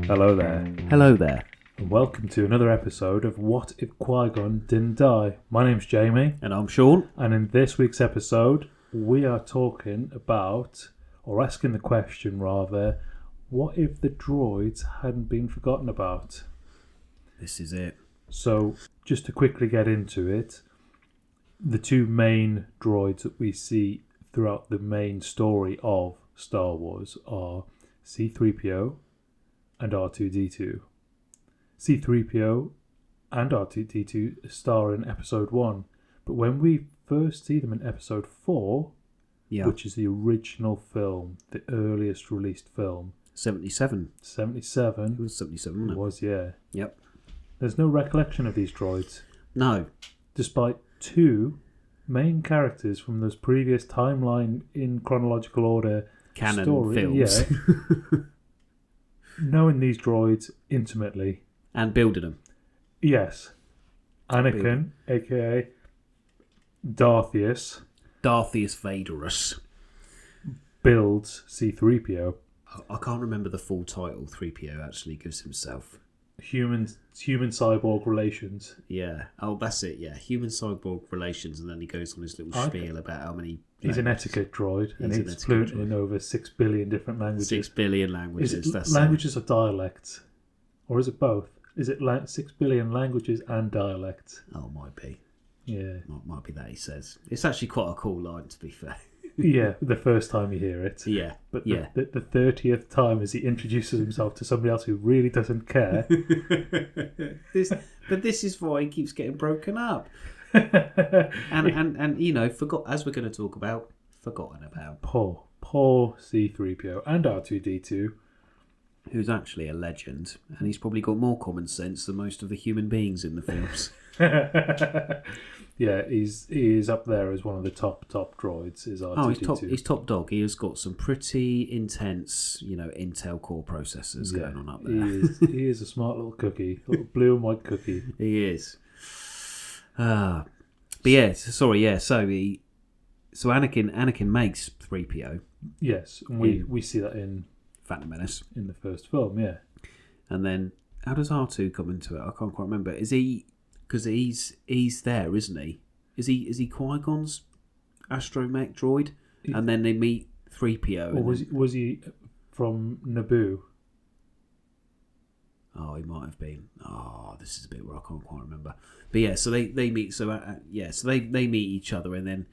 Hello there, Hello there. and welcome to another episode of What If Qui-Gon Didn't Die? My name's Jamie, And I'm Sean. and in this week's episode, we are talking about, or asking the question rather, what if the droids hadn't been forgotten about? This is it. So, just to quickly get into it, the two main droids that we see throughout the main story of Star Wars are C-3PO and R2-D2. C-3PO and R2-D2 star in Episode 1, but when we first see them in Episode 4, which is the original film, the earliest released film, 77. 77. It was 77, wasn't It it? was, yeah. Yep. There's no recollection of these droids, No. despite two main characters from this previous timeline in chronological order Canon story, films. yeah, knowing these droids intimately. And building them. Yes. Anakin, aka Darthius, Darthius Vaderus. builds C-3PO. I can't remember the full title 3PO actually gives himself. Human cyborg relations. Yeah. Oh, that's it, yeah. Human cyborg relations, and then he goes on his little spiel about how many... He's an etiquette droid, and He's an he's etiquette fluent droid. in over 6 billion different languages. 6 billion languages. Is it That's languages or dialects? Or is it both? Is it 6 billion languages and dialects? Oh, might be. Yeah. Might be that he says. It's actually quite a cool line, to be fair. Yeah, the first time you hear it. Yeah. But yeah. the 30th time as he introduces himself to somebody else who really doesn't care. This is why he keeps getting broken up. And you know, as we're going to talk about, forgotten about. Poor C-3PO and R2-D2. Who's actually a legend, and he's probably got more common sense than most of the human beings in the films. Yeah, he is up there as one of the top droids. Is R2-D2. Oh, he's top dog. He has got some pretty intense, Intel core processors going on up there. He is a smart little cookie, little blue and white cookie. He is. But yeah, sorry, yeah. So Anakin makes 3PO. Yes, and we see that in Phantom Menace in the first film. Yeah, and then how does R2 come into it? I can't quite remember. Is he? Because he's there, isn't he? Is he Qui-Gon's astromech droid? And then they meet 3PO. Or was he from Naboo? Oh, he might have been. Oh, this is a bit where I can't quite remember. But yeah, so they meet. So they meet each other, and then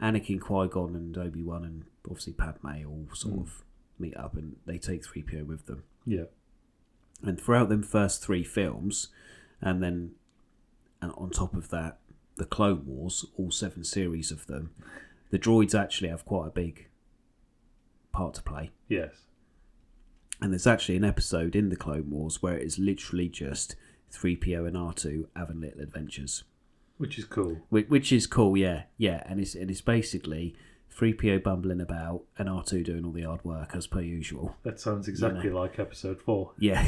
Anakin, Qui-Gon, and Obi-Wan, and obviously Padme all sort of meet up, and they take 3PO with them. Yeah. And throughout them first 3 films, and then on top of that, the Clone Wars, all 7 series of them, the droids actually have quite a big part to play. Yes. And there's actually an episode in the Clone Wars where it is literally just 3PO and R2 having little adventures. Which is cool. Which is cool, yeah. Yeah, and it's basically 3PO bumbling about and R2 doing all the hard work as per usual. That sounds exactly like Episode 4. Yeah.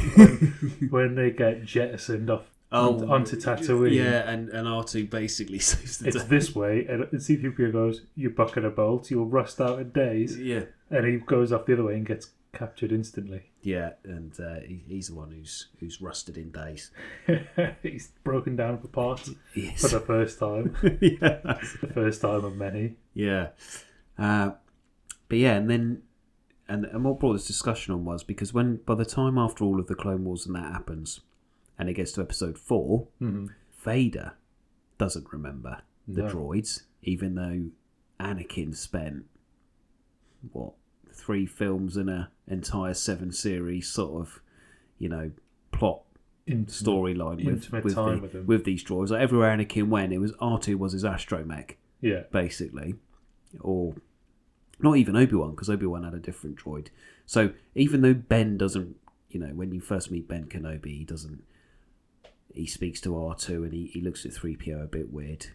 when they get jettisoned off onto Tatooine. Yeah, and R2 basically saves the day. It's this way, and C-3PO goes, "You buck and a bolt, you'll rust out in days." Yeah. And he goes off the other way and gets captured instantly. Yeah, and he's the one who's rusted in days. He's broken down for parts Yes. for the first time. Yeah. The first time of many. Yeah. But yeah, and then and what brought this discussion on was because by the time after all of the Clone Wars and that happens, and it gets to Episode 4, Vader doesn't remember the droids, even though Anakin spent 3 films and an entire 7 series sort of, plot storyline with these droids. Like everywhere Anakin went, it was R2 was his astromech, basically, or not even Obi-Wan, because Obi-Wan had a different droid. So even though Ben doesn't, when you first meet Ben Kenobi, he speaks to R2 and he looks at 3PO a bit weird.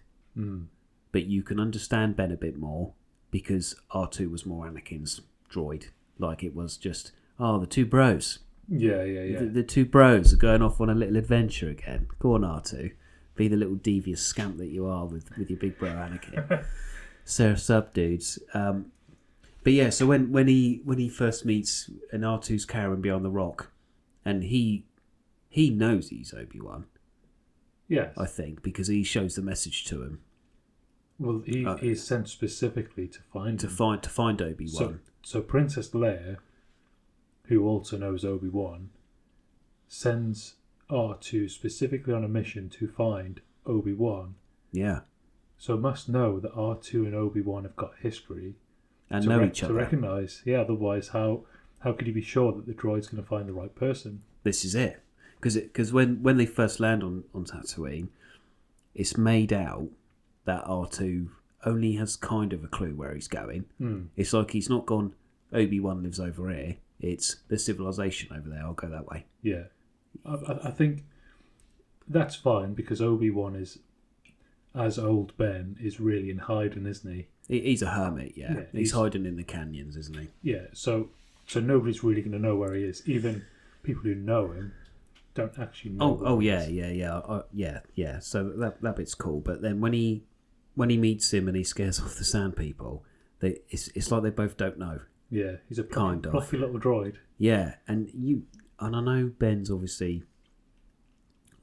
But you can understand Ben a bit more because R2 was more Anakin's droid. Like it was just, the 2 bros. Yeah. The 2 bros are going off on a little adventure again. Go on, R2. Be the little devious scamp that you are with your big bro Anakin. Surf's up, dudes. But yeah, so when he first meets and R2's carrying beyond the rock, And he knows he's Obi-Wan. Yes. I think, because he shows the message to him. Well, he's sent specifically to find him. To find Obi-Wan. So Princess Leia, who also knows Obi-Wan, sends R2 specifically on a mission to find Obi-Wan. Yeah. So must know that R2 and Obi-Wan have got history. And know each other. To recognise. Yeah, otherwise how could he be sure that the droid's going to find the right person? This is it. Because when they first land on Tatooine, it's made out that R2 only has kind of a clue where he's going. It's like he's not gone, Obi-Wan lives over here. It's the civilization over there. I'll go that way. Yeah. I think that's fine because Obi-Wan is, as old Ben, is really in hiding, isn't he? He's a hermit, yeah. He's hiding in the canyons, isn't he? Yeah, so nobody's really going to know where he is. Even people who know him don't actually know. Yeah. So that bit's cool. But then when he meets him and he scares off the sand people, it's like they both don't know. Yeah, he's a fluffy little droid. Yeah, and I know Ben's obviously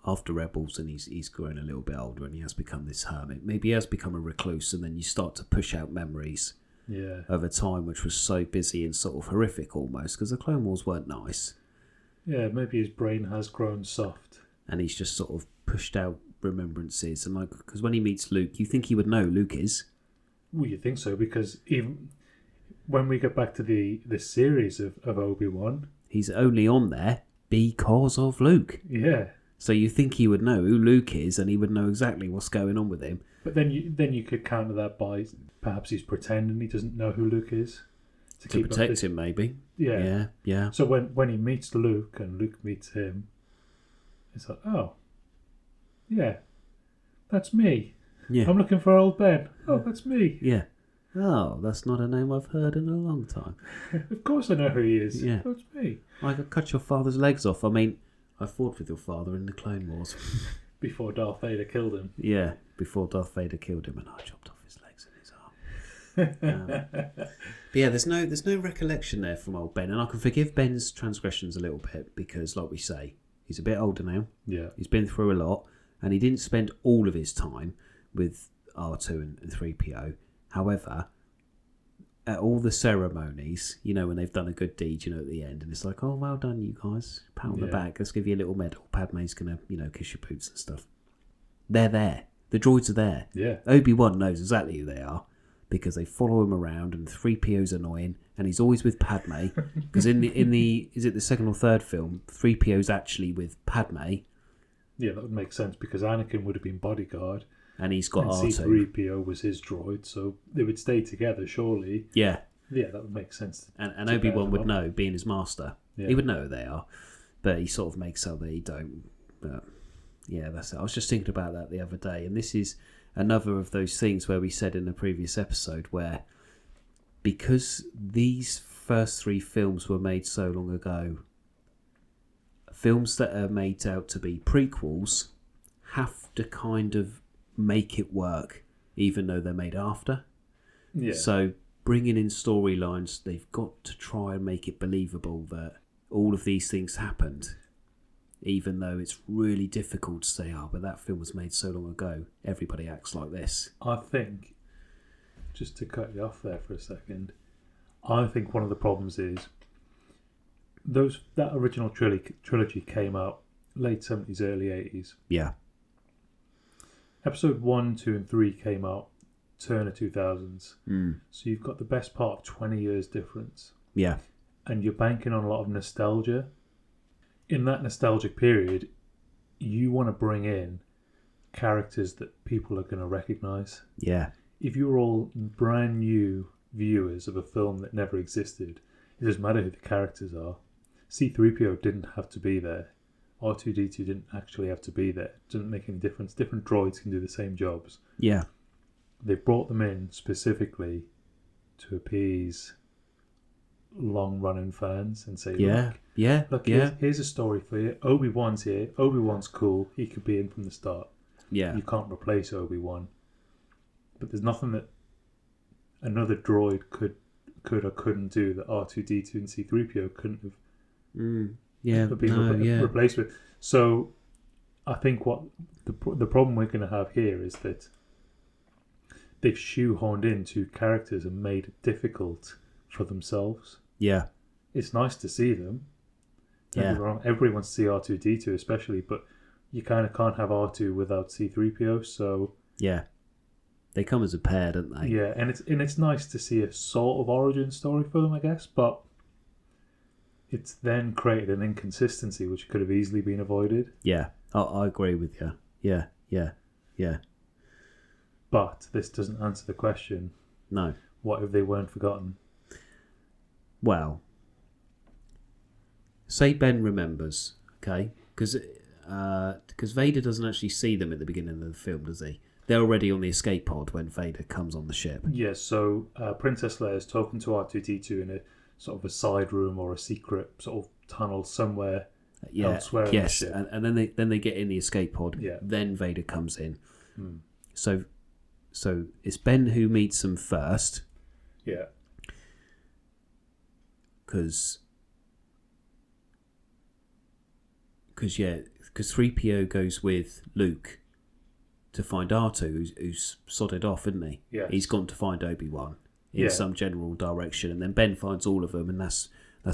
after Rebels and he's grown a little bit older and he has become this hermit. Maybe he has become a recluse, and then you start to push out memories of a time which was so busy and sort of horrific almost, because the Clone Wars weren't nice. Yeah, maybe his brain has grown soft. And he's just sort of pushed out remembrances. And like, because when he meets Luke, you think he would know who Luke is. Well, you think so, because even when we get back to the series of Obi-Wan, he's only on there because of Luke. Yeah. So you think he would know who Luke is, and he would know exactly what's going on with him. But then you could counter that by perhaps he's pretending he doesn't know who Luke is. To protect him, maybe. Yeah. Yeah. So when he meets Luke and Luke meets him, it's like, oh, yeah, that's me. Yeah. I'm looking for old Ben. Oh, that's me. Yeah. Oh, that's not a name I've heard in a long time. Of course I know who he is. Yeah. That's me. I could cut your father's legs off. I mean, I fought with your father in the Clone Wars. Before Darth Vader killed him. Yeah, before Darth Vader killed him and I chopped off his legs and his arm. But yeah, there's no recollection there from old Ben, and I can forgive Ben's transgressions a little bit because, like we say, he's a bit older now. Yeah. He's been through a lot, and he didn't spend all of his time with R2 and 3PO. However, at all the ceremonies, when they've done a good deed, at the end, and it's like, oh, well done, you guys. Pat on the back. Let's give you a little medal. Padme's going to, kiss your boots and stuff. They're there. The droids are there. Yeah. Obi-Wan knows exactly who they are because they follow him around, and 3PO's annoying, and he's always with Padme. Because in the is it the second or third film, 3PO's actually with Padme. Yeah, that would make sense because Anakin would have been bodyguard. And he's got R2. C-3PO was his droid, so they would stay together, surely. Yeah. Yeah, that would make sense. And Obi-Wan would know, being his master. Yeah. He would know who they are. But he sort of makes out that he don't. But yeah, that's it. I was just thinking about that the other day. And this is another of those things where we said in the previous episode where because these first three films were made so long ago, films that are made out to be prequels have to kind of make it work, even though they're made after. Yeah. So bringing in storylines, they've got to try and make it believable that all of these things happened, even though it's really difficult to say, but that film was made so long ago. Everybody acts like this. I think, just to cut you off there for a second, I think one of the problems is that original trilogy came out late 70s, early 80s. Yeah. Episode 1, 2 and 3 came out turn of 2000s. So you've got the best part of 20 years difference. Yeah. And you're banking on a lot of nostalgia. In that nostalgic period, you want to bring in characters that people are going to recognise. Yeah. If you're all brand new viewers of a film that never existed, it doesn't matter who the characters are. C-3PO didn't have to be there. R2-D2 didn't actually have to be there. It doesn't make any difference. Different droids can do the same jobs. Yeah. They brought them in specifically to appease long-running fans and say, look, here's a story for you. Obi-Wan's here. Obi-Wan's cool. He could be in from the start. Yeah. You can't replace Obi-Wan. But there's nothing that another droid could or couldn't do that R2-D2 and C-3PO couldn't have. replaced with. So I think what the problem we're going to have here is that they've shoehorned in two characters and made it difficult for themselves. Yeah. It's nice to see them. Yeah. Everyone wants to see R2-D2 especially, but you kind of can't have R2 without C-3PO, so... Yeah. They come as a pair, don't they? Yeah, and it's nice to see a sort of origin story for them, I guess, but it's then created an inconsistency which could have easily been avoided. Yeah, I agree with you. Yeah. But this doesn't answer the question. No. What if they weren't forgotten? Well, say Ben remembers, okay? Because Vader doesn't actually see them at the beginning of the film, does he? They're already on the escape pod when Vader comes on the ship. Yes, so Princess Leia is talking to R2-D2 in a sort of a side room or a secret sort of tunnel somewhere elsewhere in the ship. And then they get in the escape pod. Yeah. Then Vader comes in. So it's Ben who meets them first. Yeah. Because 3PO goes with Luke to find R2, who's sodded off, isn't he? Yeah. He's gone to find Obi-Wan in some general direction, and then Ben finds all of them, and that's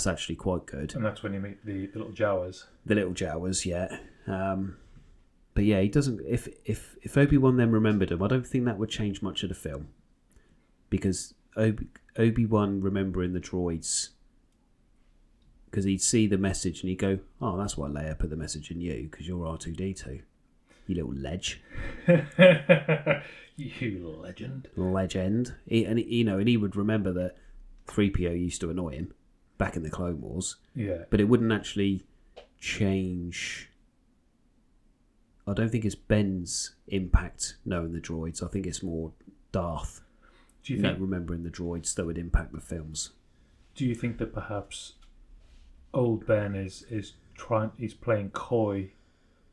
actually quite good. And that's when you meet the little Jawas. The little Jawas, yeah. But yeah, he doesn't. If Obi-Wan then remembered him, I don't think that would change much of the film, because Obi-Wan remembering the droids, because he'd see the message and he'd go, "Oh, that's why Leia put the message in you, because you're R2-D2, you little ledge." You legend. Legend. And he would remember that 3PO used to annoy him back in the Clone Wars. Yeah. But it wouldn't actually change. I don't think it's Ben's impact knowing the droids. I think it's more Darth. Do you think remembering the droids that would impact the films? Do you think that perhaps old Ben is he's playing coy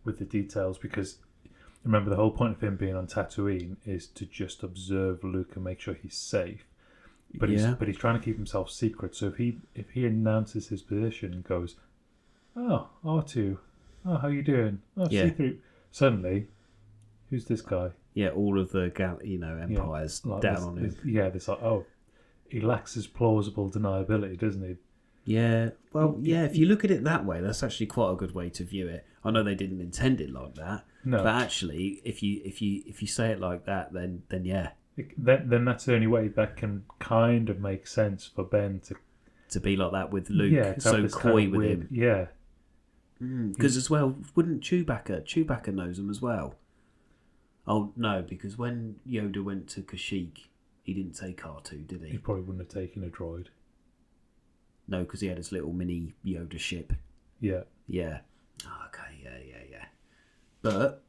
with the details, because remember the whole point of him being on Tatooine is to just observe Luke and make sure he's safe. But he's trying to keep himself secret. So if he announces his position and goes, "Oh, R2, oh, how you doing? Oh, C3," suddenly, who's this guy? Yeah, all of the empires like down on him. This like, oh, he lacks his plausible deniability, doesn't he? Yeah, well, yeah. If you look at it that way, that's actually quite a good way to view it. I know they didn't intend it like that, but actually, if you say it like that, then yeah, then that's the only way that can kind of make sense for Ben to be like that with Luke, so coy with him. Yeah, because as well, wouldn't Chewbacca knows him as well? Oh no, because when Yoda went to Kashyyyk, he didn't take R2, did he? He probably wouldn't have taken a droid. No, because he had his little mini Yoda ship. Yeah. Yeah. Oh, okay. Yeah. But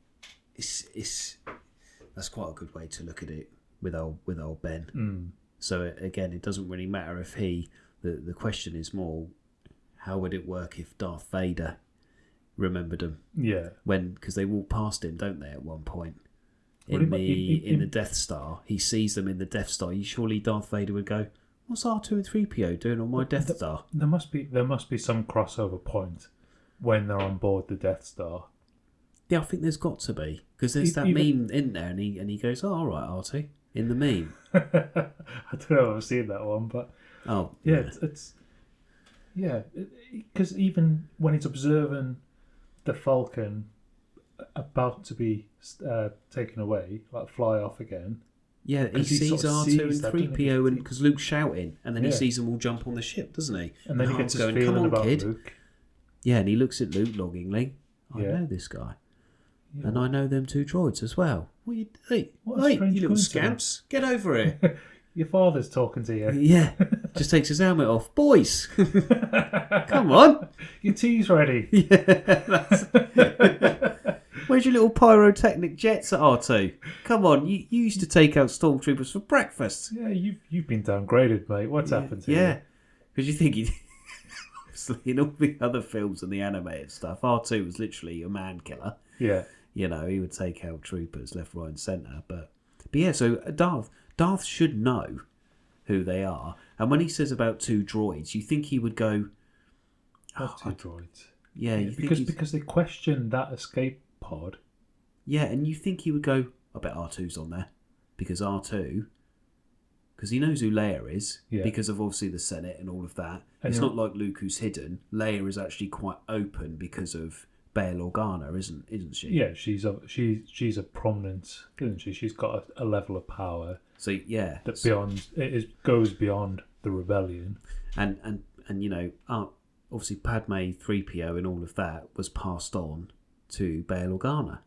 it's that's quite a good way to look at it with old Ben. So again, it doesn't really matter if the question is more, how would it work if Darth Vader remembered him? Yeah. Because they walk past him, don't they, at one point? In the Death Star. He sees them in the Death Star. Surely Darth Vader would go, "What's R2 and 3PO doing on my Death Star?" There must be some crossover point when they're on board the Death Star. Yeah, I think there's got to be, because there's that meme in there, and he goes, "Oh, all right, R2," in the meme. I don't know if I've seen that one, but it's because even when he's observing the Falcon about to be taken away, like fly off again. Yeah, he sees R2 and 3PO, and because Luke's shouting, and then he sees them all jump on the ship, doesn't he? And then he gets his feeling about kid. Luke. Yeah, and he looks at Luke longingly. I know this guy. Yeah. And I know them two droids as well. What you doing? Hey, you little scamps. Get over here. Your father's talking to you. Yeah. Just takes his helmet off. Boys! Come on. Your tea's ready. Yeah. Where's your little pyrotechnic jets at R2? Come on, you used to take out stormtroopers for breakfast. Yeah, you've been downgraded, mate. What's happened to you? Yeah, because you think obviously in all the other films and the animated stuff, R2 was literally a man killer. Yeah. He would take out troopers left, right and centre. But yeah, so Darth should know who they are. And when he says about two droids, you think he would go... What two droids? Yeah, because they questioned that escape pod. Yeah, and you think he would go, I bet R2's on there. Because R2, because he knows who Leia is, because of obviously the Senate and all of that. And it's not like Luke who's hidden. Leia is actually quite open because of Bail Organa, isn't she? Yeah, she's a prominent, isn't she? She's got a level of power. So yeah, that goes beyond the rebellion. And you know, obviously Padme 3PO and all of that was passed on to Bail Organa.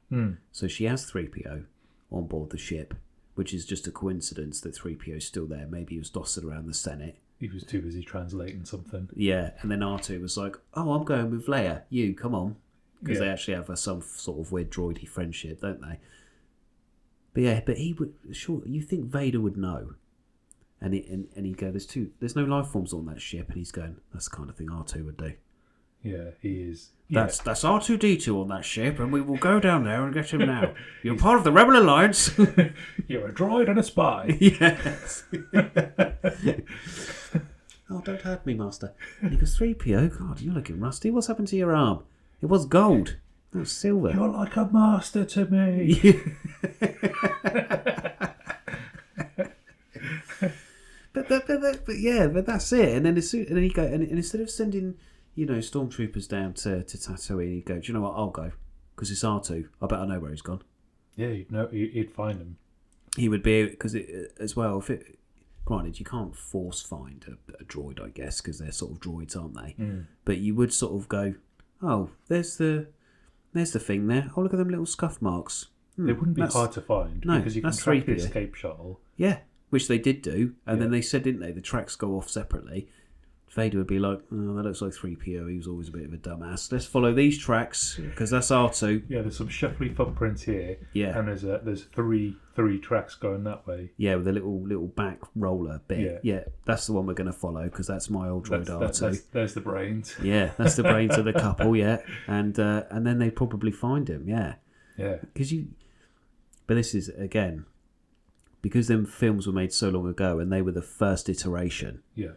So she has 3PO on board the ship, which is just a coincidence that 3PO is still there. Maybe he was dossing around the Senate. He was too busy translating something. Yeah, and then R2 was like, oh, I'm going with Leia. You, come on. Because they actually have some sort of weird droidy friendship, don't they? But he would... Sure, you think Vader would know. And he'd go, there's no life forms on that ship. And he's going, that's the kind of thing R2 would do. Yeah, he is. That's R2-D2 on that ship, and we will go down there and get him now. You're part of the Rebel Alliance. You're a droid and a spy. Yes. Oh, don't hurt me, Master. And he goes, 3PO, God, you're looking rusty. What's happened to your arm? It was gold. That was silver. You're like a master to me. But that's it. And then he go, and instead of sending, you know, stormtroopers down to Tatooine, he'd go, do you know what? I'll go because it's R2. I bet I know where he's gone. Yeah, he'd find him. He would be, because as well. Granted, you can't force find a droid, I guess, because they're sort of droids, aren't they? But you would sort of go, oh, there's the thing there. Oh, look at them little scuff marks. They wouldn't be hard to find because you can track the escape shuttle. Yeah, which they did do, and then they said, didn't they? The tracks go off separately. Vader would be like, oh, that looks like 3PO. He was always a bit of a dumbass. Let's follow these tracks because that's R2. Yeah, there's some shuffly footprints here. Yeah, and there's three tracks going that way. Yeah, with a little back roller bit. Yeah, that's the one we're going to follow because that's my old droid R2. There's the brains. Yeah, that's the brains of the couple. Yeah, and then they'd probably find him. Yeah, because But this is again because them films were made so long ago and they were the first iteration. Yeah.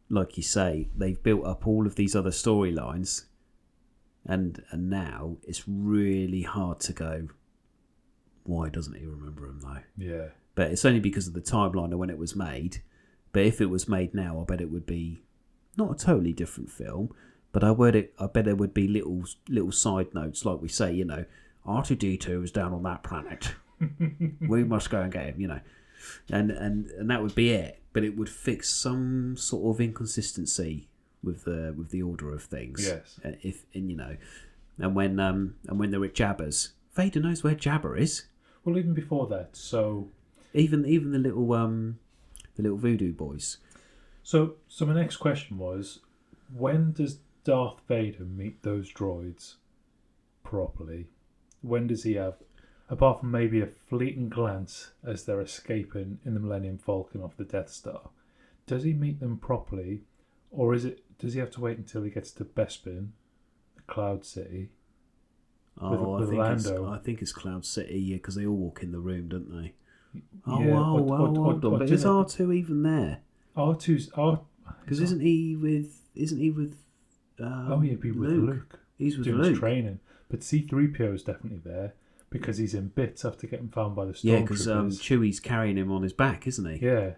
Like you say, they've built up all of these other storylines, and now it's really hard to go, why doesn't he remember them though? Yeah. But it's only because of the timeline of when it was made. But if it was made now, I bet it would be not a totally different film, but I bet there would be little side notes, like we say, you know, R2-D2 was down on that planet. We must go and get him, you know. And that would be it. But it would fix some sort of inconsistency with the order of things. Yes. And when they're at Jabba's, Vader knows where Jabba is. Well, even before that, so even the little voodoo boys. So my next question was, when does Darth Vader meet those droids properly? When does he have, apart from maybe a fleeting glance as they're escaping in the Millennium Falcon off the Death Star, does he meet them properly, or does he have to wait until he gets to Bespin, the Cloud City? I think it's Cloud City, yeah, because they all walk in the room, don't they? Hold on. But is R2 even there? R2's because isn't he with? He'd be with Luke. He's with doing Luke his training, but C-3PO is definitely there because he's in bits after getting found by the stormtroopers. Yeah, because Chewie's carrying him on his back, isn't he? Yeah,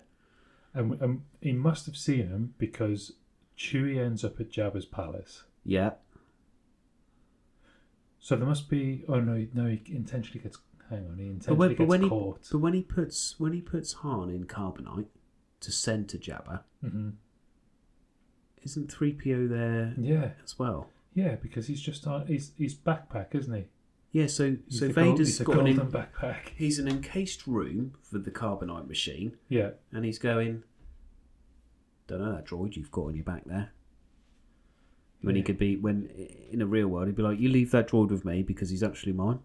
and he must have seen him because Chewie ends up at Jabba's palace. Yeah. So there must be. Oh no! He intentionally gets. Hang on, he intentionally gets caught. But when he puts Han in carbonite to send to Jabba, isn't 3PO there? Yeah, as well. Yeah, because he's just he's backpack, isn't he? Yeah, so Vader's got golden backpack. He's an encased room for the carbonite machine. Yeah, and he's going. Don't know that droid you've got on your back there. When he could be, when in a real world, he'd be like, "You leave that droid with me because he's actually mine."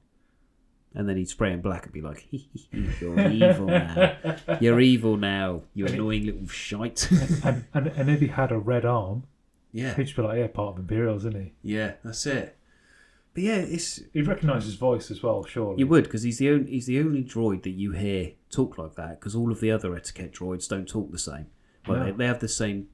And then he'd spray him black and be like, "You're evil now. You're evil now. You annoying little shite." and if he had a red arm, yeah, he'd just be like, "Yeah, part of Imperials, isn't he?" Yeah, that's it. But yeah, he'd recognise his voice as well, surely. You would, because he's the only droid that you hear talk like that. Because all of the other etiquette droids don't talk the same. Well, no. They have the same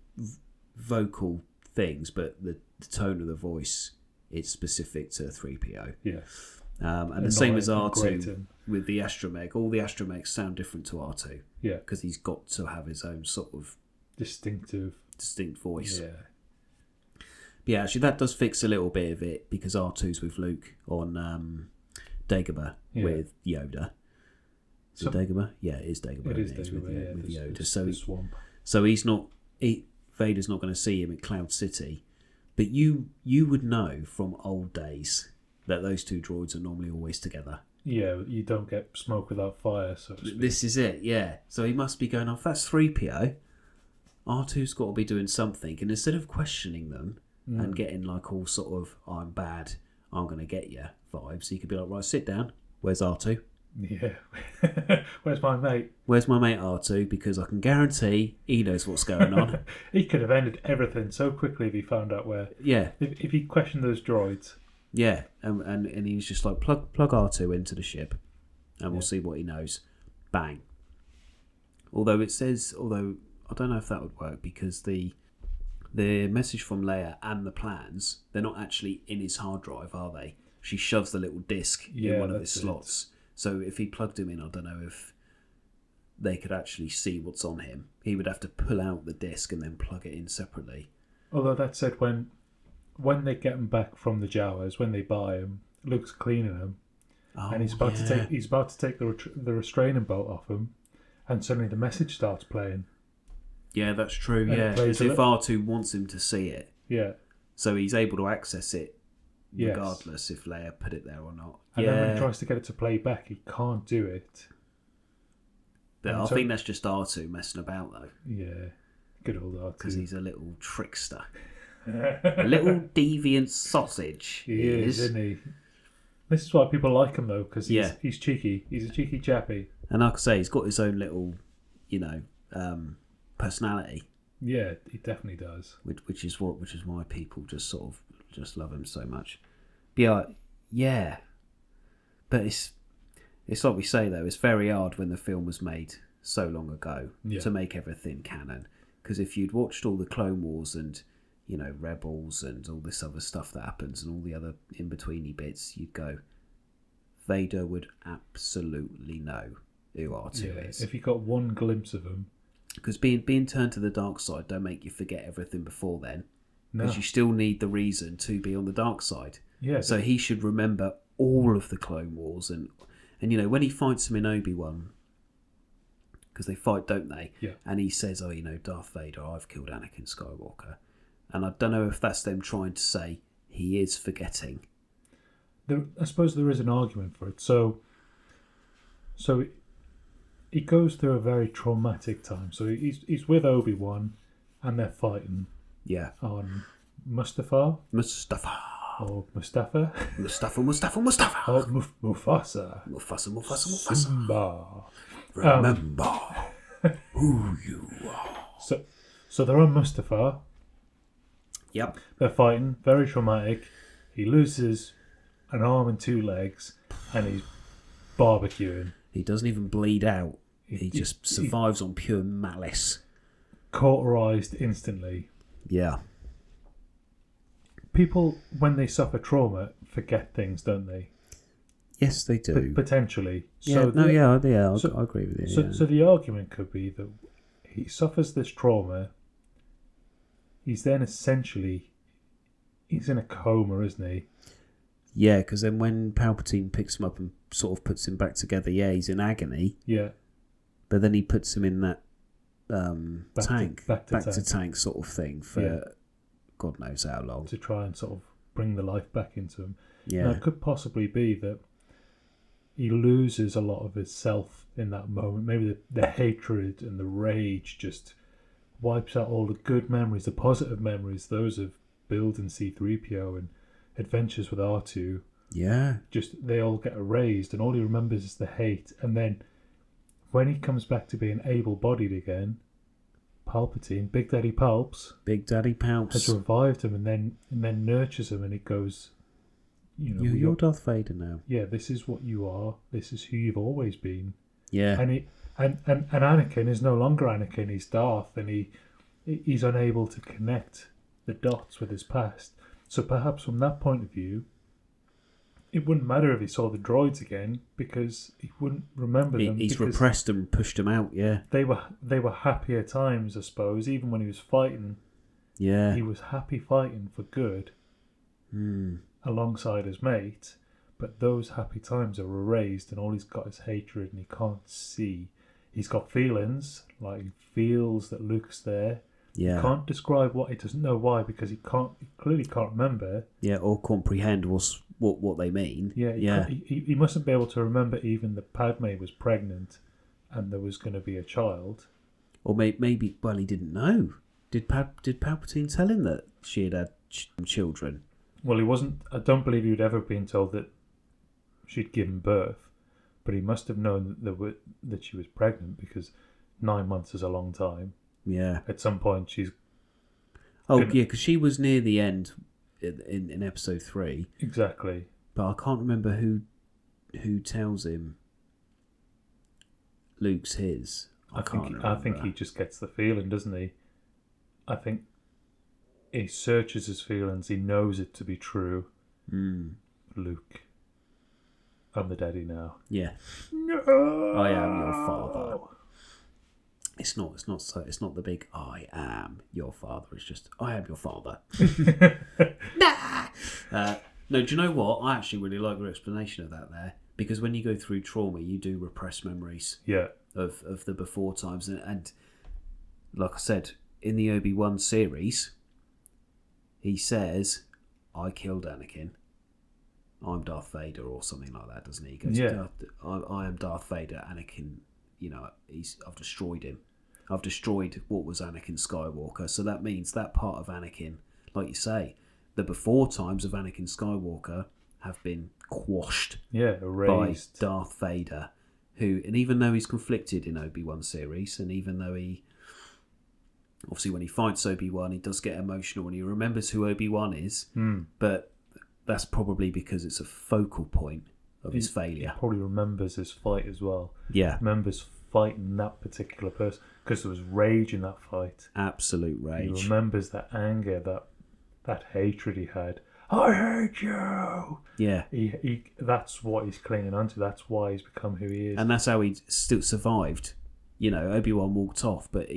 vocal things, but the tone of the voice it's specific to 3PO. Yes. And the same as R2 with the astromech. All the astromechs sound different to R2. Yeah. Because he's got to have his own sort of distinct voice. Yeah. But yeah, actually, that does fix a little bit of it because R2's with Luke on Dagobah with Yoda. Is it Dagobah? Yeah, it is Dagobah. It is Dagobah, with Yoda. So Vader's not going to see him at Cloud City. But you would know from old days that those two droids are normally always together. Yeah, you don't get smoke without fire, so to speak. This is it, yeah. So he must be going off. That's 3PO. R2's got to be doing something. And instead of questioning them and getting like all sort of, I'm bad, I'm going to get you vibes, he could be like, right, sit down. Where's R2? Yeah. Where's my mate? Where's my mate R2? Because I can guarantee he knows what's going on. He could have ended everything so quickly if he found out where. Yeah. If he questioned those droids. Yeah, and he was just like, plug R2 into the ship and we'll see what he knows. Bang. Although I don't know if that would work because the message from Leia and the plans, they're not actually in his hard drive, are they? She shoves the little disc in one of his slots. So if he plugged him in, I don't know if they could actually see what's on him. He would have to pull out the disc and then plug it in separately. Although that said, when they get him back from the Jawas, when they buy him, Luke's cleaning him, and he's about to take the restraining bolt off him, and suddenly the message starts playing. Yeah, that's true. Yeah, as if R2 wants him to see it. Yeah. So he's able to access it regardless if Leia put it there or not. And then when he tries to get it to play back, he can't do it. But I think that's just R2 messing about, though. Yeah, good old R2. Because he's a little trickster. A little deviant sausage. He is, isn't he? This is why people like him, though, because he's cheeky. He's a cheeky chappy. And like I say, he's got his own little, personality. Yeah, he definitely does. Which is why people just sort of just love him so much. But yeah. But it's like we say though, it's very hard when the film was made so long ago to make everything canon. Because if you'd watched all the Clone Wars and Rebels and all this other stuff that happens and all the other in-betweeny bits, you'd go, Vader would absolutely know who R2 is. If you got one glimpse of him. Because being turned to the dark side don't make you forget everything before then. Because you still need the reason to be on the dark side. Yeah. So he should remember all of the Clone Wars and when he fights him in Obi-Wan, because they fight, don't they? Yeah. And he says, Darth Vader, I've killed Anakin Skywalker. And I don't know if that's them trying to say he is forgetting. I suppose there is an argument for it. So he goes through a very traumatic time. So he's with Obi-Wan and they're fighting. Yeah. On Mustafar. Or Mustafa. Or Mufasa. Simba. Remember who you are. So they're on Mustafar. Yep. They're fighting. Very traumatic. He loses an arm and two legs, and he's barbecuing. He doesn't even bleed out. He just survives on pure malice. Cauterized instantly. Yeah. People, when they suffer trauma, forget things, don't they? Yes, they do. Potentially. Yeah, I agree with you. So the argument could be that he suffers this trauma. He's then essentially, he's in a coma, isn't he? Yeah, because then when Palpatine picks him up and sort of puts him back together, he's in agony. Yeah. But then he puts him in that tank, back to tank sort of thing for God knows how long. To try and sort of bring the life back into him. Yeah. Now, it could possibly be that he loses a lot of his self in that moment. Maybe the hatred and the rage just wipes out all the good memories, the positive memories, those of building C-3PO and adventures with R2. Yeah. Just, they all get erased and all he remembers is the hate. And then when he comes back to being able-bodied again, Palpatine, Big Daddy Palps, has revived him and then nurtures him, and it goes, you're Darth Vader now. Yeah, this is what you are. This is who you've always been. Yeah, and Anakin is no longer Anakin. He's Darth, and he's unable to connect the dots with his past. So perhaps from that point of view, it wouldn't matter if he saw the droids again because he wouldn't remember them. He's repressed them, pushed them out. Yeah, they were happier times, I suppose. Even when he was fighting, he was happy fighting for good alongside his mate. But those happy times are erased, and all he's got is hatred, and he can't see. He's got feelings, like he feels that Luke's there. Yeah. He can't describe what, he doesn't know why, because he clearly can't remember. Yeah, or comprehend what they mean. Yeah. He mustn't be able to remember even that Padme was pregnant and there was going to be a child. Or maybe he didn't know. Did Palpatine tell him that she had had children? Well, he wasn't. I don't believe he would ever have been told that she'd given birth, but he must have known that she was pregnant, because 9 months is a long time. Yeah. At some point, she's... because she was near the end in episode 3. Exactly. But I can't remember who tells him Luke's his. I think he just gets the feeling, doesn't he? I think he searches his feelings. He knows it to be true. Luke, I'm the daddy now. Yeah. No, I am your father. It's not the big I am your father. It's just I am your father. No, do you know what? I actually really like your explanation of that there, because when you go through trauma, you do repress memories. Yeah. Of the before times, and like I said, in the Obi-Wan series, he says, "I killed Anakin. I'm Darth Vader," or something like that, doesn't he? He goes, yeah. I am Darth Vader. Anakin, I've destroyed him. I've destroyed what was Anakin Skywalker. So that means that part of Anakin, like you say, the before times of Anakin Skywalker have been quashed, erased by Darth Vader. And even though he's conflicted in Obi-Wan series, and even though obviously when he fights Obi-Wan, he does get emotional and he remembers who Obi-Wan is, but that's probably because it's a focal point of his failure. He probably remembers his fight as well. Yeah. Remembers fighting that particular person, because there was rage in that fight. Absolute rage. He remembers that anger, that hatred he had. I hate you. Yeah. He that's what he's clinging onto. That's why he's become who he is. And that's how he still survived. Obi-Wan walked off, but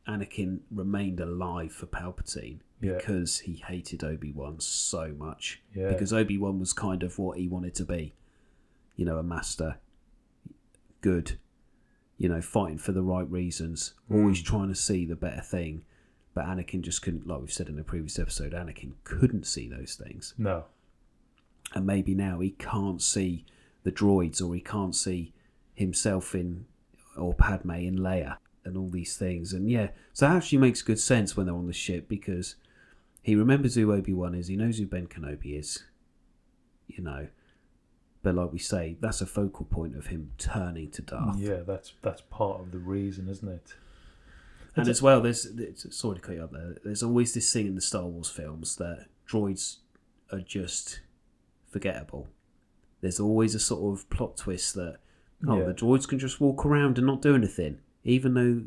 Anakin remained alive for Palpatine because he hated Obi-Wan so much. Yeah. Because Obi-Wan was kind of what he wanted to be. A master. Good. Fighting for the right reasons. Always trying to see the better thing. But Anakin just couldn't, like we've said in the previous episode, Anakin couldn't see those things. No. And maybe now he can't see the droids, or he can't see himself or Padme in Leia and all these things. And so that actually makes good sense when they're on the ship, because he remembers who Obi-Wan is, he knows who Ben Kenobi is, But like we say, that's a focal point of him turning to Darth. Yeah, that's part of the reason, isn't it? And as well, sorry to cut you up there, there's always this thing in the Star Wars films that droids are just forgettable. There's always a sort of plot twist that, the droids can just walk around and not do anything. Even though,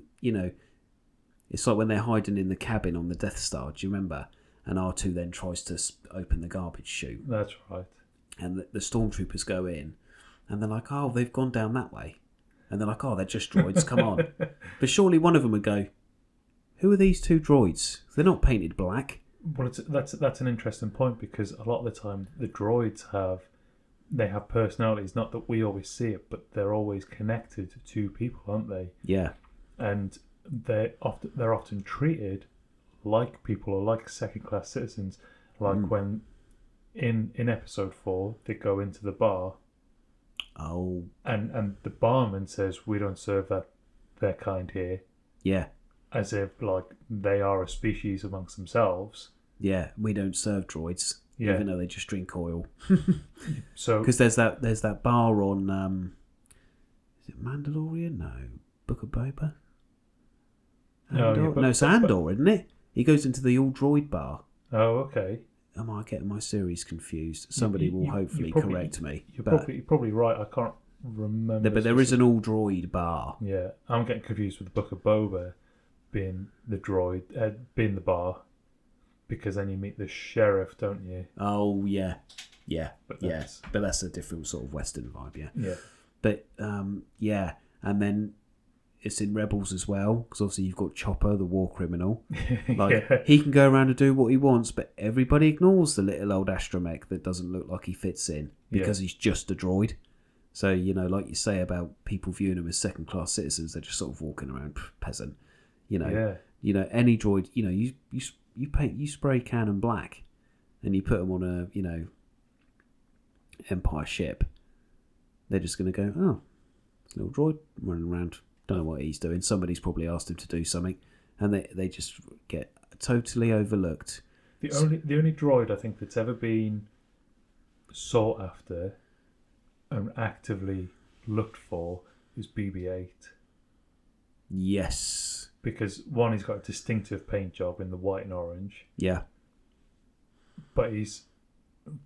it's like when they're hiding in the cabin on the Death Star, do you remember? And R2 then tries to open the garbage chute. That's right. And the stormtroopers go in, and they're like, oh, they've gone down that way. And they're like, oh, they're just droids, come on. But surely one of them would go, who are these two droids? They're not painted black. Well, that's an interesting point, because a lot of the time the droids have personalities. Not that we always see it, but they're always connected to people, aren't they? Yeah. And they're often treated like people, or like second-class citizens. Like when in episode 4 they go into the bar. Oh. And the barman says, we don't serve their kind here. Yeah. As if like they are a species amongst themselves. Yeah, we don't serve droids, even though they just drink oil. So because there's that bar on is it Mandalorian? No, Book of Boba. No, it's Andor, isn't it? He goes into the all droid bar. Oh, okay. Am I getting my series confused? Somebody will hopefully correct me. You're probably right. I can't remember. But there is an all droid bar. Yeah, I'm getting confused with the Book of Boba being the droid, being the bar, Because then you meet the sheriff, don't you? Oh, yeah. Yeah, but that's a different sort of Western vibe, yeah. Yeah. But, yeah, and then it's in Rebels as well, because obviously you've got Chopper, the war criminal. Like, he can go around and do what he wants, but everybody ignores the little old astromech that doesn't look like he fits in, because he's just a droid. So, you know, like you say about people viewing him as second-class citizens, they're just sort of walking around, peasant. You know, any droid, you know, you spray cannon black, and you put them on a, you know, Empire ship. They're just going to go, oh, it's a little droid running around. Don't know what he's doing. Somebody's probably asked him to do something, and they just get totally overlooked. The only droid I think that's ever been sought after and actively looked for is BB-8. Yes. Because one, he's got a distinctive paint job in the white and orange. Yeah. But he's,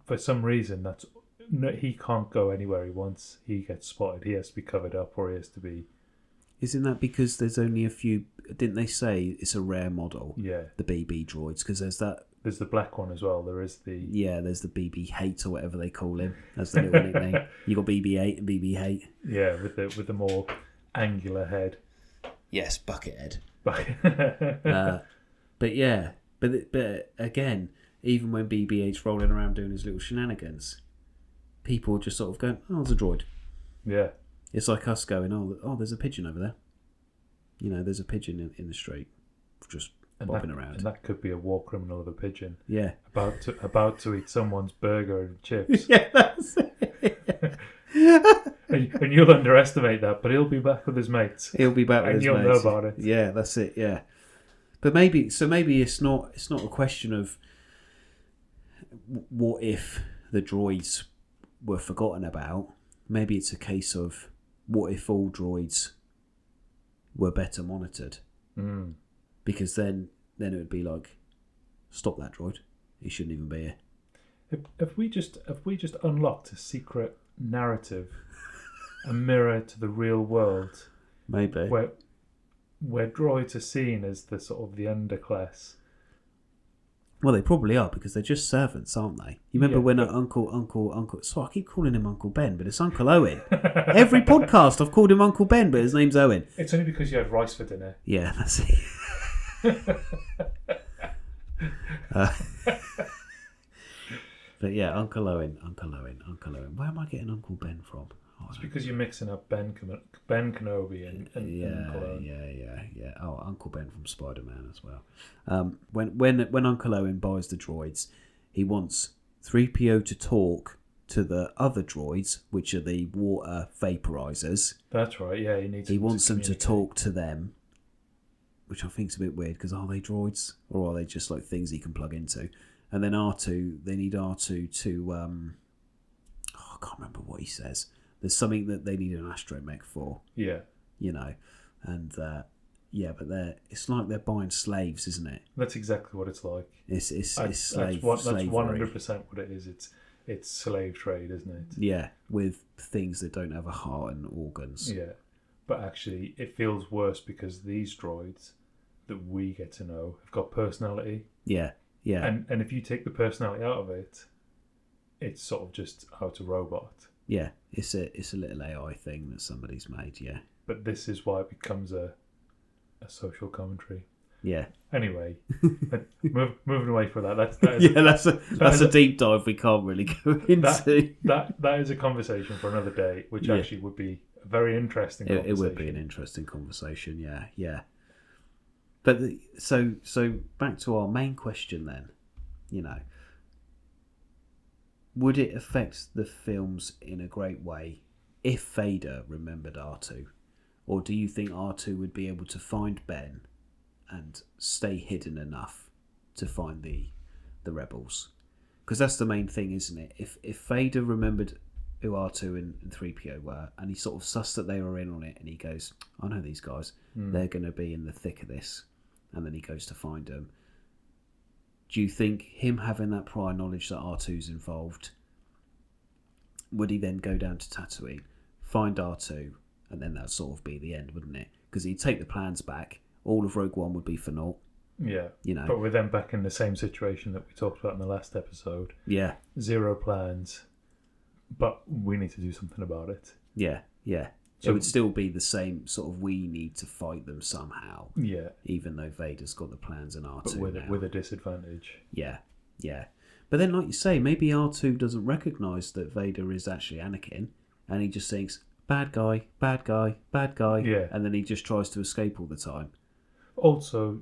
for some reason, he can't go anywhere he wants. He gets spotted. He has to be covered up, or he has to be... Isn't that because there's only a few... Didn't they say it's a rare model? Yeah. The BB droids, because there's that... There's the black one as well. There is the... Yeah, there's the BB Hate or whatever they call him. That's the little nickname. You got BB-8 and BB Hate. Yeah, with the more angular head. Yes, bucket head. But yeah, but again, even when BB-8's rolling around doing his little shenanigans, people just sort of go, oh, it's a droid. Yeah. It's like us going, oh, there's a pigeon over there. You know, there's a pigeon in the street, just bobbing around. And that could be a war criminal of a pigeon. Yeah. About to eat someone's burger and chips. Yeah, that's it. and you'll underestimate that, but he'll be back with his mates. He'll be back with his mates. And you'll know about it. Yeah, that's it. Yeah. But maybe it's not a question of what if the droids were forgotten about. Maybe it's a case of what if all droids were better monitored? Mm. Because then it would be like, stop that droid. He shouldn't even be here. If we just unlocked a secret narrative, a mirror to the real world, maybe where droids are seen as the sort of the underclass. Well, they probably are, because they're just servants, aren't they? You remember when Uncle... So I keep calling him Uncle Ben, but it's Uncle Owen. Every podcast I've called him Uncle Ben, but his name's Owen. It's only because you had rice for dinner. Yeah, that's it. But yeah, Uncle Owen. Where am I getting Uncle Ben from? It's because you're mixing up Ben Kenobi and Uncle Owen. Yeah. Oh, Uncle Ben from Spider-Man as well. When Uncle Owen buys the droids, he wants 3PO to talk to the other droids, which are the water vaporizers. That's right. Yeah, he wants them to talk to them, which I think is a bit weird, because are they droids or are they just like things he can plug into? And then R2, they need R2 to I can't remember what he says. There's something that they need an astromech for. Yeah. You know, and but it's like they're buying slaves, isn't it? That's exactly what it's like. It's slave. That's 100% what it is. It's slave trade, isn't it? Yeah, with things that don't have a heart and organs. Yeah, but actually, it feels worse because these droids that we get to know have got personality. Yeah. And if you take the personality out of it, it's sort of just out a robot. Yeah, it's a little AI thing that somebody's made. Yeah, but this is why it becomes a social commentary. Yeah. Anyway, moving away from that. That's a deep dive we can't really go into. That is a conversation for another day, which actually would be a very interesting conversation. It would be an interesting conversation. Yeah. But so back to our main question then. You know, would it affect the films in a great way if Vader remembered R2? Or do you think R2 would be able to find Ben and stay hidden enough to find the rebels? Because that's the main thing, isn't it? If Vader remembered who R2 and 3PO were, and he sort of sussed that they were in on it, and he goes, I know these guys, they're going to be in the thick of this, and then he goes to find them. Do you think him having that prior knowledge that R2's involved, would he then go down to Tatooine, find R2, and then that'd sort of be the end, wouldn't it? Because he'd take the plans back, all of Rogue One would be for naught. Yeah. You know. But we're then back in the same situation that we talked about in the last episode. Yeah. 0 plans, but we need to do something about it. Yeah, yeah. So it would still be the same sort of, we need to fight them somehow. Yeah. Even though Vader's got the plans in R2 but with a disadvantage. Yeah, yeah. But then, like you say, maybe R2 doesn't recognise that Vader is actually Anakin, and he just thinks, bad guy, bad guy, bad guy, and then he just tries to escape all the time. Also,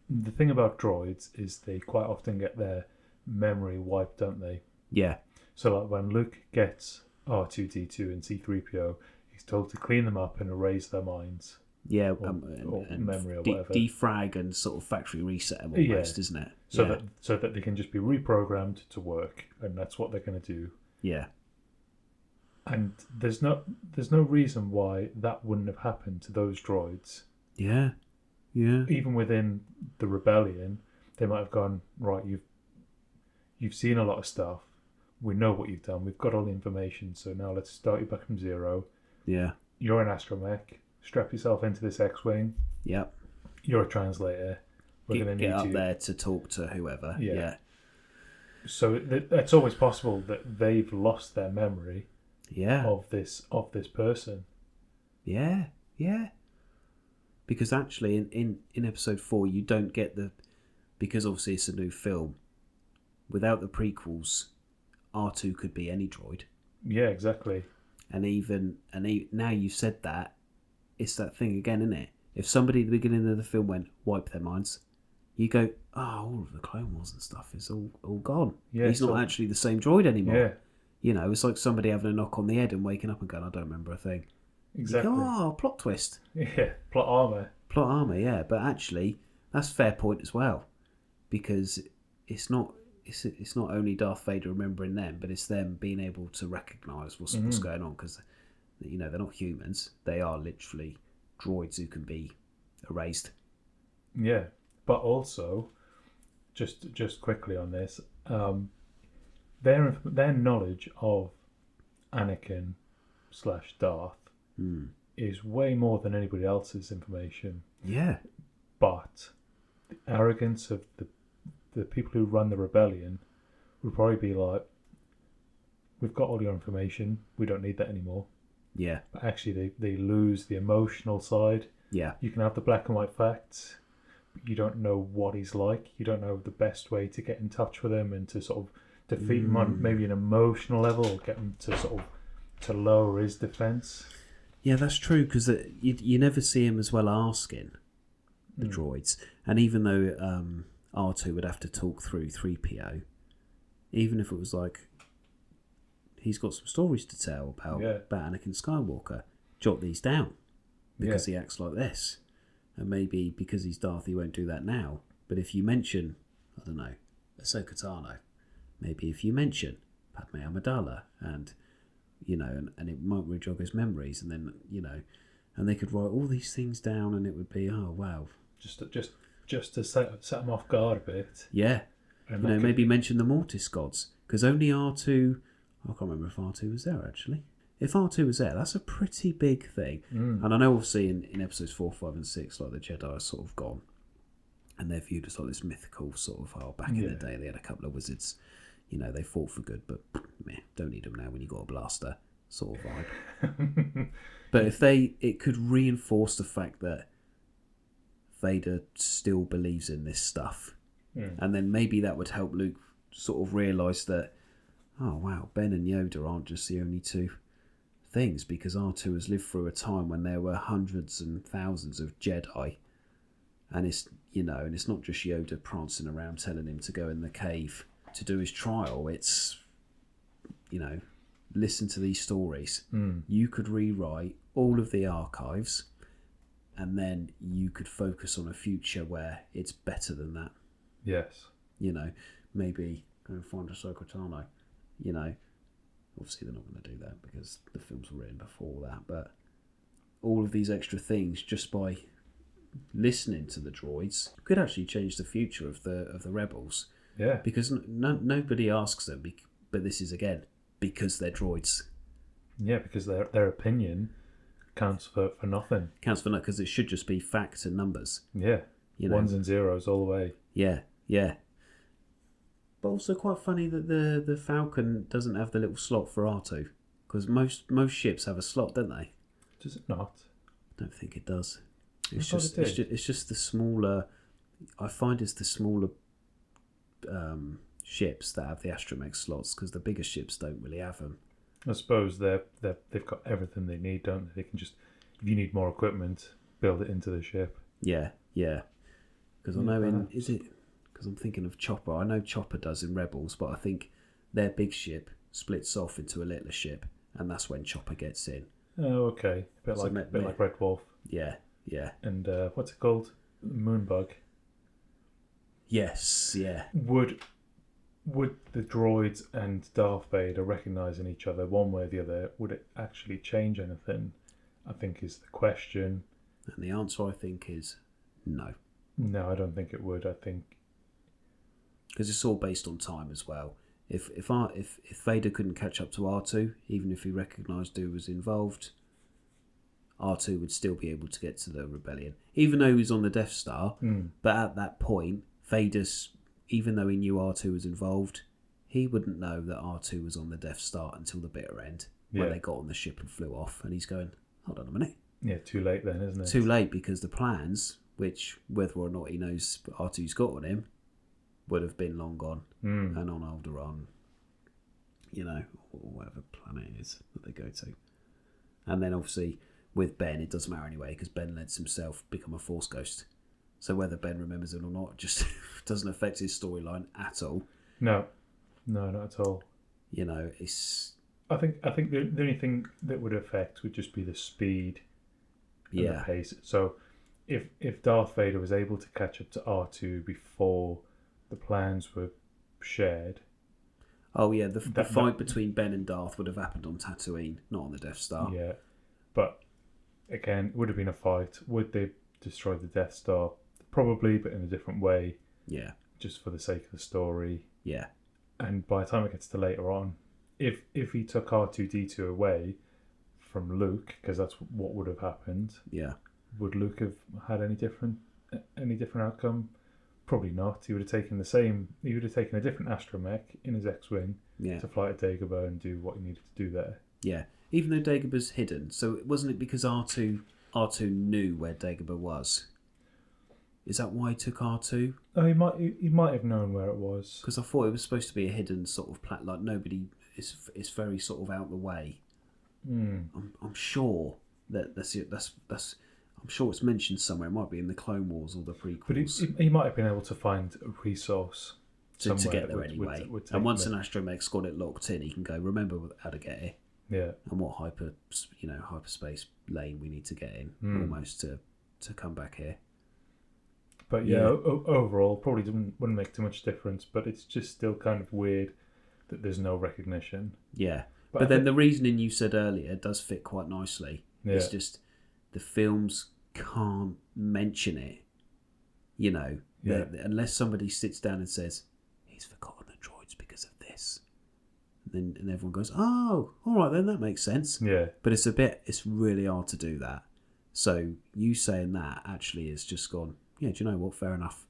the thing about droids is they quite often get their memory wiped, don't they? Yeah. So like when Luke gets R2-D2 and C-3PO, he's told to clean them up and erase their minds. Yeah, or memory or whatever. Defrag and sort of factory reset them almost, isn't it? So that they can just be reprogrammed to work, and that's what they're going to do. Yeah. And there's no reason why that wouldn't have happened to those droids. Yeah. Yeah. Even within the rebellion, they might have gone, right, you've seen a lot of stuff. We know what you've done. We've got all the information. So now let's start you back from 0. Yeah. You're an astromech. Strap yourself into this X-wing. Yep. You're a translator. We're going to need get up you there to talk to whoever. Yeah. So it's always possible that they've lost their memory. Yeah. Of this person. Yeah. Yeah. Because actually, in episode 4, you don't get because obviously it's a new film. Without the prequels, R2 could be any droid. Yeah, exactly. And now you've said that, it's that thing again, isn't it? If somebody at the beginning of the film went, wipe their minds, you go, all of the Clone Wars and stuff is all gone. Yeah, he's not actually the same droid anymore. Yeah. You know, it's like somebody having a knock on the head and waking up and going, I don't remember a thing. Exactly. Like, plot twist. Yeah, plot armour. Plot armour, yeah. But actually, that's a fair point as well. Because it's not only Darth Vader remembering them, but it's them being able to recognise what's going on. Because, you know, they're not humans. They are literally droids who can be erased. Yeah. But also, just quickly on this, their knowledge of Anakin / Darth is way more than anybody else's information. Yeah. But the arrogance of the people who run the rebellion would probably be like, we've got all your information, we don't need that anymore. Yeah. But actually they lose the emotional side. Yeah. You can have the black and white facts, but you don't know what he's like. You don't know the best way to get in touch with him and to sort of defeat him on maybe an emotional level, or get him to sort of to lower his defense. Yeah, that's true, because you never see him as well asking the droids. And even though R2 would have to talk through 3PO, even if it was like, he's got some stories to tell about Anakin Skywalker, jot these down, because he acts like this. And maybe because he's Darth, he won't do that now. But if you mention, I don't know, Ahsoka Tano, maybe if you mention Padme Amidala, and you know, and it might re-jog his memories, and then, you know, and they could write all these things down, and it would be, oh wow, just to set them off guard a bit. Yeah, and you know, maybe mention the Mortis gods, because only R2. I can't remember if R2 was there actually. If R2 was there, that's a pretty big thing. And I know obviously in episodes 4, 5, and 6, like the Jedi are sort of gone, and they're viewed as like this mythical sort of, back in the day they had a couple of wizards. You know, they fought for good, but meh, don't need them now when you got a blaster, sort of vibe. But if it could reinforce the fact that Vader still believes in this stuff, and then maybe that would help Luke sort of realise that, oh wow, Ben and Yoda aren't just the only two things, because R2 has lived through a time when there were hundreds and thousands of Jedi, and it's, you know, and it's not just Yoda prancing around telling him to go in the cave to do his trial. It's, you know, listen to these stories. You could rewrite all of the archives, and then you could focus on a future where it's better than that. Yes. You know, maybe go and find Ahsoka Tano. You know, obviously they're not going to do that because the films were written before that, but all of these extra things, just by listening to the droids, could actually change the future of the rebels. Yeah. Because nobody asks them, but this is, again, because they're droids. Yeah, because their opinion counts for nothing. Counts for nothing, because it should just be facts and numbers. Yeah. Ones and zeros all the way. Yeah, yeah. But also quite funny that the Falcon doesn't have the little slot for R2. Because most ships have a slot, don't they? Does it not? I don't think it does. It's just the smaller. I find it's the smaller ships that have the astromech slots, because the bigger ships don't really have them. I suppose they've got everything they need, don't they? They can just, if you need more equipment, build it into the ship. Yeah, yeah. Because I know because I'm thinking of Chopper. I know Chopper does in Rebels, but I think their big ship splits off into a littler ship, and that's when Chopper gets in. Oh, okay. A bit like Red Wolf. Yeah, yeah. And what's it called? Moonbug. Yes, yeah. Would the droids and Darth Vader recognising each other one way or the other, would it actually change anything? I think is the question. And the answer, I think, is no. No, I don't think it would. I think because it's all based on time as well. If Vader couldn't catch up to R2, even if he recognised who was involved, R2 would still be able to get to the rebellion, even though he was on the Death Star. But at that point, Vader's, even though he knew R2 was involved, he wouldn't know that R2 was on the Death Star until the bitter end, when they got on the ship and flew off. And he's going, hold on a minute. Yeah, too late then, isn't it? Too late, because the plans, which whether or not he knows R2's got on him, would have been long gone. And on Alderaan, or whatever planet it is that they go to. And then obviously with Ben, it doesn't matter anyway, because Ben lets himself become a Force ghost. So whether Ben remembers it or not just doesn't affect his storyline at all. No, not at all. It's. I think the only thing that would affect would just be the speed and the pace. So if Darth Vader was able to catch up to R2 before the plans were shared. Oh yeah, the fight between Ben and Darth would have happened on Tatooine, not on the Death Star. Yeah, but again, it would have been a fight. Would they destroy the Death Star? Probably, but in a different way. Yeah. Just for the sake of the story. Yeah. And by the time it gets to later on, if he took R2-D2 away from Luke, because that's what would have happened. Yeah. Would Luke have had any different outcome? Probably not. He would have taken a different astromech in his X-wing to fly to Dagobah and do what he needed to do there. Yeah. Even though Dagobah's hidden, so wasn't it because R2 knew where Dagobah was? Is that why he took R2? Oh, he might have known where it was. Because I thought it was supposed to be a hidden sort of plat, like nobody. It's very sort of out the way. I'm sure that's I'm sure it's mentioned somewhere. It might be in the Clone Wars or the prequels. But he might have been able to find a resource to get there anyway. And once an astromech's got it locked in, he can go, remember how to get here. Yeah. And what hyperspace lane we need to get in almost to come back here. But overall, probably wouldn't make too much difference. But it's just still kind of weird that there's no recognition. Yeah. But then the reasoning you said earlier does fit quite nicely. Yeah. It's just the films can't mention it, unless somebody sits down and says, he's forgotten the droids because of this. And everyone goes, oh, all right then, that makes sense. Yeah. But it's really hard to do that. So you saying that actually has just gone, yeah, do you know what? Fair enough.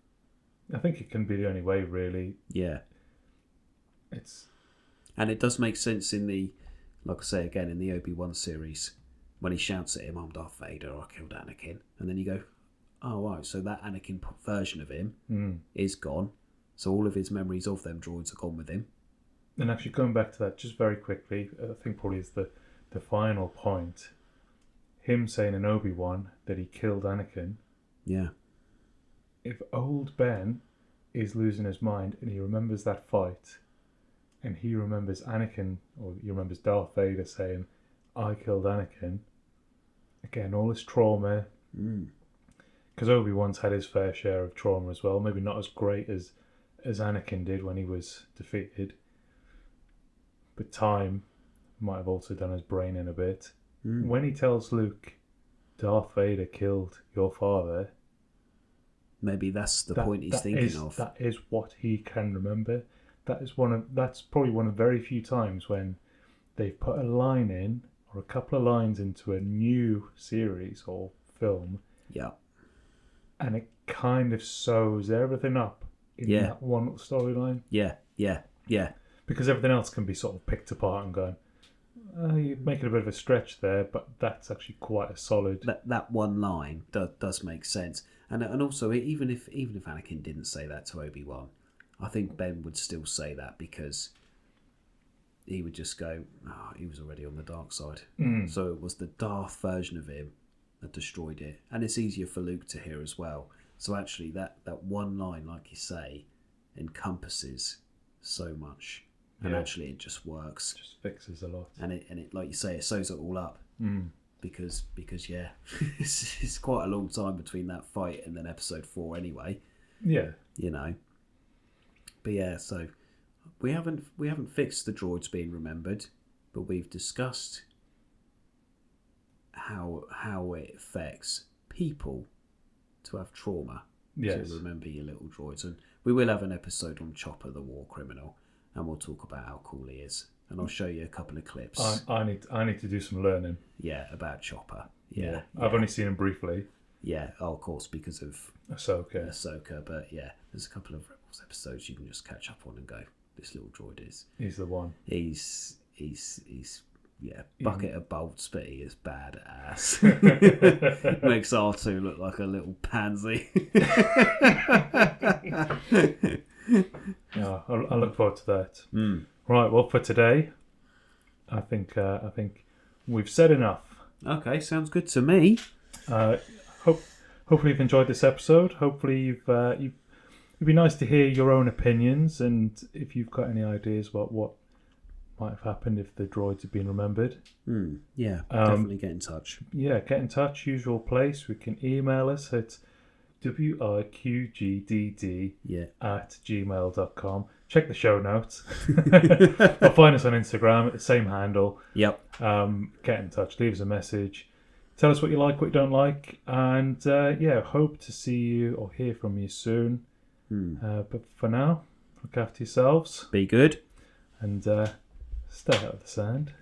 I think it can be the only way, really. Yeah. And it does make sense in the, like I say again, in the Obi-Wan series, when he shouts at him, I'm Darth Vader, I killed Anakin. And then you go, oh, right, so that Anakin version of him is gone. So all of his memories of them droids are gone with him. And actually going back to that just very quickly, I think probably is the final point. Him saying in Obi-Wan that he killed Anakin. Yeah. If old Ben is losing his mind and he remembers that fight and he remembers Anakin, or he remembers Darth Vader saying, I killed Anakin, again, all this trauma, because Obi-Wan's had his fair share of trauma as well, maybe not as great as Anakin did when he was defeated, but time might have also done his brain in a bit. When he tells Luke, Darth Vader killed your father, maybe that's the point he's thinking of. That is what he can remember. That's probably one of very few times when they've put a line in, or a couple of lines into a new series or film. Yeah. And kind of sews everything up in that one storyline. Yeah. Because everything else can be sort of picked apart and going, you're making a bit of a stretch there, but that's actually quite a solid. That one line does make sense, and also even if Anakin didn't say that to Obi-Wan, I think Ben would still say that because he would just go, he was already on the dark side. So it was the Darth version of him that destroyed it, and it's easier for Luke to hear as well. So actually, that one line, like you say, encompasses so much. And actually, it just works. Just fixes a lot. And it, like you say, it sews it all up. Because it's quite a long time between that fight and then episode 4 anyway. Yeah. You know. But yeah, so we haven't fixed the droids being remembered, but we've discussed how it affects people to have trauma. Yes. To remember your little droids. And we will have an episode on Chopper, the war criminal. And we'll talk about how cool he is. And I'll show you a couple of clips. I need to do some learning. Yeah, about Chopper. Yeah. I've only seen him briefly. Yeah, of course, because of Ahsoka. But yeah, there's a couple of Rebels episodes you can just catch up on and go, this little droid is... He's the one. He's bucket of bolts, but he is badass. Makes R2 look like a little pansy. Yeah, I look forward to that. Right, well, for today, I think we've said enough. Okay, sounds good to me. Hopefully you've enjoyed this episode. Hopefully it'd be nice to hear your own opinions, and if you've got any ideas about what might have happened if the droids had been remembered. Yeah, definitely get in touch. Yeah, get in touch. Usual place. We can email us at wiqgdd@gmail.com. Check the show notes. Or find us on Instagram at the same handle. Yep. Get in touch. Leave us a message. Tell us what you like, what you don't like. And hope to see you or hear from you soon. But for now, look after yourselves. Be good. And stay out of the sand.